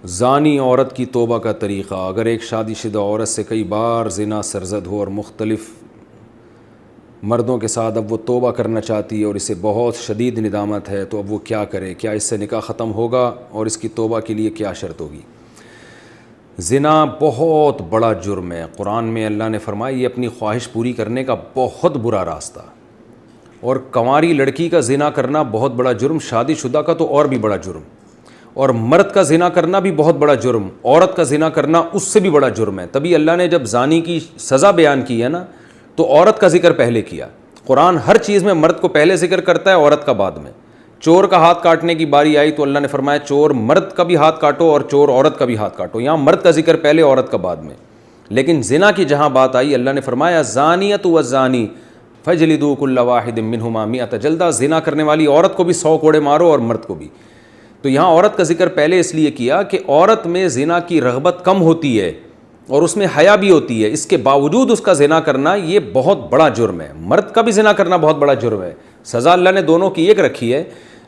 زانی عورت کی توبہ کا طریقہ. اگر ایک شادی شدہ عورت سے کئی بار زنا سرزد ہو اور مختلف مردوں کے ساتھ اب وہ توبہ کرنا چاہتی ہے اور اسے بہت شدید ندامت ہے، تو اب وہ کیا کرے؟ کیا اس سے نکاح ختم ہوگا اور اس کی توبہ کے لیے کیا شرط ہوگی؟ زنا بہت بڑا جرم ہے. قرآن میں اللہ نے فرمایا یہ اپنی خواہش پوری کرنے کا بہت برا راستہ، اور کنواری لڑکی کا زنا کرنا بہت بڑا جرم، شادی شدہ کا تو اور بھی بڑا جرم، اور مرد کا زنا کرنا بھی بہت بڑا جرم، عورت کا زنا کرنا اس سے بھی بڑا جرم ہے. تبھی اللہ نے جب زانی کی سزا بیان کی ہے نا، تو عورت کا ذکر پہلے کیا. قرآن ہر چیز میں مرد کو پہلے ذکر کرتا ہے، عورت کا بعد میں. چور کا ہاتھ کاٹنے کی باری آئی تو اللہ نے فرمایا چور مرد کا بھی ہاتھ کاٹو اور چور عورت کا بھی ہاتھ کاٹو. یہاں مرد کا ذکر پہلے، عورت کا بعد میں. لیکن زنا کی جہاں بات آئی، اللہ نے فرمایا زانیۃ والزانی فجلدوا کل واحد منہما مئۃ جلدہ. زنا کرنے والی عورت کو بھی 100 کوڑے مارو اور مرد کو بھی. تو یہاں عورت کا ذکر پہلے اس لیے کیا کہ عورت میں زنا کی رغبت کم ہوتی ہے اور اس میں حیا بھی ہوتی ہے، اس کے باوجود اس کا زنا کرنا یہ بہت بڑا جرم ہے. مرد کا بھی زنا کرنا بہت بڑا جرم ہے. سزا اللہ نے دونوں کی ایک رکھی ہے،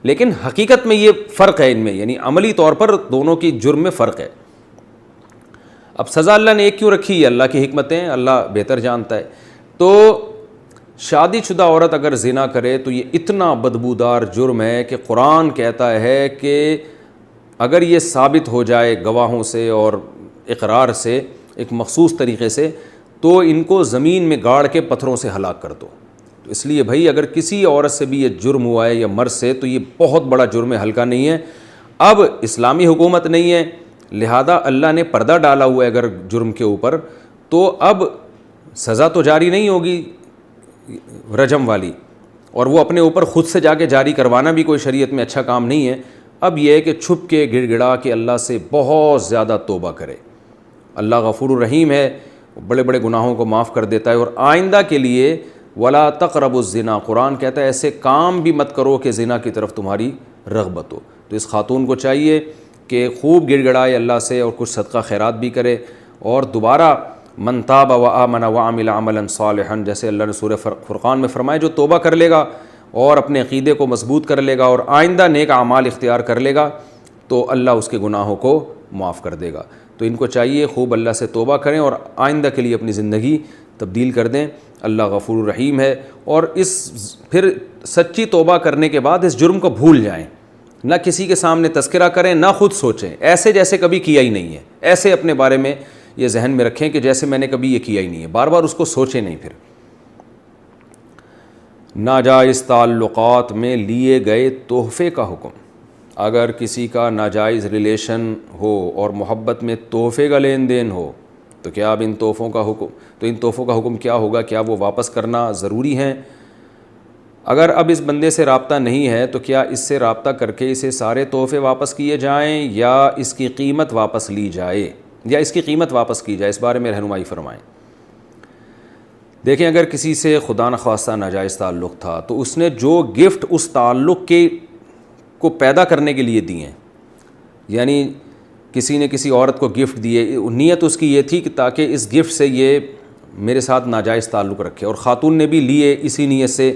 لیکن حقیقت میں یہ فرق ہے ان میں، یعنی عملی طور پر دونوں کی جرم میں فرق ہے. اب سزا اللہ نے ایک کیوں رکھی ہے؟ اللہ کی حکمتیں اللہ بہتر جانتا ہے. تو شادی شدہ عورت اگر زنا کرے تو یہ اتنا بدبودار جرم ہے کہ قرآن کہتا ہے کہ اگر یہ ثابت ہو جائے گواہوں سے اور اقرار سے ایک مخصوص طریقے سے، تو ان کو زمین میں گاڑ کے پتھروں سے ہلاک کر دو. تو اس لیے بھائی اگر کسی عورت سے بھی یہ جرم ہوا ہے یا مرد سے، تو یہ بہت بڑا جرم ہے، ہلکا نہیں ہے. اب اسلامی حکومت نہیں ہے، لہذا اللہ نے پردہ ڈالا ہوا ہے اگر جرم کے اوپر، تو اب سزا تو جاری نہیں ہوگی رجم والی، اور وہ اپنے اوپر خود سے جا کے جاری کروانا بھی کوئی شریعت میں اچھا کام نہیں ہے. اب یہ ہے کہ چھپ کے گڑ گڑا کے اللہ سے بہت زیادہ توبہ کرے. اللہ غفور الرحیم ہے، بڑے بڑے گناہوں کو معاف کر دیتا ہے. اور آئندہ کے لیے ولا تقربوا الزنا، قرآن کہتا ہے ایسے کام بھی مت کرو کہ زنا کی طرف تمہاری رغبت ہو. تو اس خاتون کو چاہیے کہ خوب گڑ گڑائے اللہ سے اور کچھ صدقہ خیرات بھی کرے، اور دوبارہ من تاب وآمن وعمل عملا صالحا، جیسے اللہ نے سورہ فرقان میں فرمایا جو توبہ کر لے گا اور اپنے عقیدے کو مضبوط کر لے گا اور آئندہ نیک اعمال اختیار کر لے گا، تو اللہ اس کے گناہوں کو معاف کر دے گا. تو ان کو چاہیے خوب اللہ سے توبہ کریں اور آئندہ کے لیے اپنی زندگی تبدیل کر دیں. اللہ غفور الرحیم ہے. اور پھر سچی توبہ کرنے کے بعد اس جرم کو بھول جائیں، نہ کسی کے سامنے تذکرہ کریں، نہ خود سوچیں ایسے جیسے کبھی کیا ہی نہیں ہے. ایسے اپنے بارے میں یہ ذہن میں رکھیں کہ جیسے میں نے کبھی یہ کیا ہی نہیں ہے، بار بار اس کو سوچیں نہیں. پھر ناجائز تعلقات میں لیے گئے تحفے کا حکم. اگر کسی کا ناجائز ریلیشن ہو اور محبت میں تحفے کا لین دین ہو، تو کیا اب ان تحفوں کا حکم کیا ہوگا؟ کیا وہ واپس کرنا ضروری ہیں؟ اگر اب اس بندے سے رابطہ نہیں ہے تو کیا اس سے رابطہ کر کے اسے سارے تحفے واپس کیے جائیں یا اس کی قیمت واپس لی جائے، یا اس کی قیمت واپس کی جائے؟ اس بارے میں رہنمائی فرمائیں. دیکھیں اگر کسی سے خدا نخواستہ ناجائز تعلق تھا تو اس نے جو گفٹ اس تعلق کو پیدا کرنے کے لیے دیے ہیں، یعنی کسی نے کسی عورت کو گفٹ دیے، نیت اس کی یہ تھی کہ تاکہ اس گفٹ سے یہ میرے ساتھ ناجائز تعلق رکھے، اور خاتون نے بھی لیے اسی نیت سے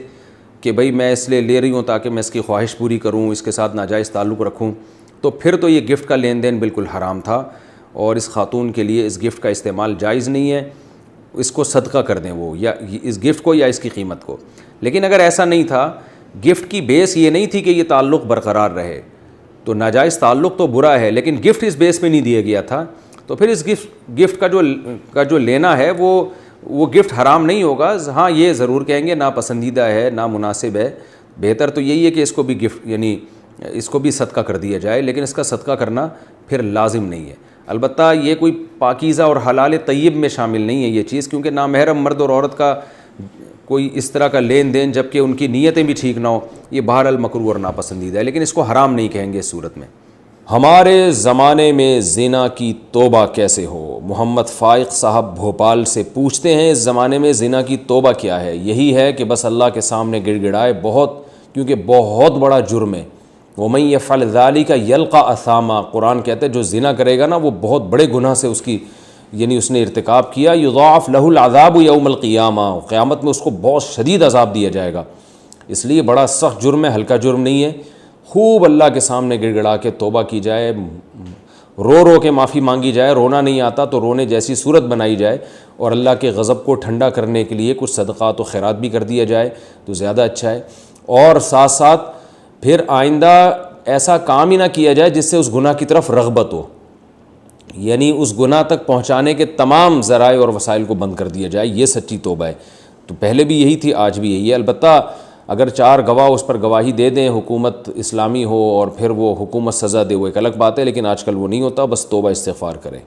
کہ بھئی میں اس لیے لے رہی ہوں تاکہ میں اس کی خواہش پوری کروں، اس کے ساتھ ناجائز تعلق رکھوں، تو پھر تو یہ گفٹ کا لین دین بالکل حرام تھا اور اس خاتون کے لیے اس گفٹ کا استعمال جائز نہیں ہے. اس کو صدقہ کر دیں وہ، یا اس گفٹ کو یا اس کی قیمت کو. لیکن اگر ایسا نہیں تھا، گفٹ کی بیس یہ نہیں تھی کہ یہ تعلق برقرار رہے، تو ناجائز تعلق تو برا ہے لیکن گفٹ اس بیس پہ نہیں دیا گیا تھا، تو پھر اس گفٹ کا جو لینا ہے وہ گفٹ حرام نہیں ہوگا. ہاں یہ ضرور کہیں گے ناپسندیدہ ہے، نامناسب ہے. بہتر تو یہی ہے کہ اس کو بھی گفٹ یعنی اس کو بھی صدقہ کر دیا جائے، لیکن اس کا صدقہ کرنا پھر لازم نہیں ہے. البتہ یہ کوئی پاکیزہ اور حلال طیب میں شامل نہیں ہے یہ چیز، کیونکہ نامحرم مرد اور عورت کا کوئی اس طرح کا لین دین جبکہ ان کی نیتیں بھی ٹھیک نہ ہو، یہ بہرحال مکروہ اور ناپسندیدہ ہے، لیکن اس کو حرام نہیں کہیں گے اس صورت میں. ہمارے زمانے میں زنا کی توبہ کیسے ہو؟ محمد فائق صاحب بھوپال سے پوچھتے ہیں اس زمانے میں زنا کی توبہ کیا ہے؟ یہی ہے کہ بس اللہ کے سامنے گڑ گڑائے کیونکہ بہت بڑا جرم ہے. وَمَن يَفْعَلْ ذَلِكَ يَلْقَ أَثَامًا، قرآن کہتا ہے جو زنا کرے گا نا وہ بہت بڑے گناہ سے اس نے ارتکاب کیا. يُضَاعَفْ لَهُ الْعَذَابُ يَوْمَ الْقِيَامَةِ، قیامت میں اس کو بہت شدید عذاب دیا جائے گا. اس لیے بڑا سخت جرم ہے، ہلکا جرم نہیں ہے. خوب اللہ کے سامنے گڑ گڑا کے توبہ کی جائے، رو رو کے معافی مانگی جائے، رونا نہیں آتا تو رونے جیسی صورت بنائی جائے، اور اللہ کے غضب کو ٹھنڈا کرنے کے لیے کچھ صدقات و خیرات بھی کر دیا جائے تو زیادہ اچھا ہے۔ اور ساتھ ساتھ پھر آئندہ ایسا کام ہی نہ کیا جائے جس سے اس گناہ کی طرف رغبت ہو، یعنی اس گناہ تک پہنچانے کے تمام ذرائع اور وسائل کو بند کر دیا جائے، یہ سچی توبہ ہے۔ تو پہلے بھی یہی تھی، آج بھی یہی ہے۔ البتہ اگر 4 گواہ اس پر گواہی دے دیں، حکومت اسلامی ہو اور پھر وہ حکومت سزا دے، وہ ایک الگ بات ہے، لیکن آج کل وہ نہیں ہوتا، بس توبہ استغفار کریں۔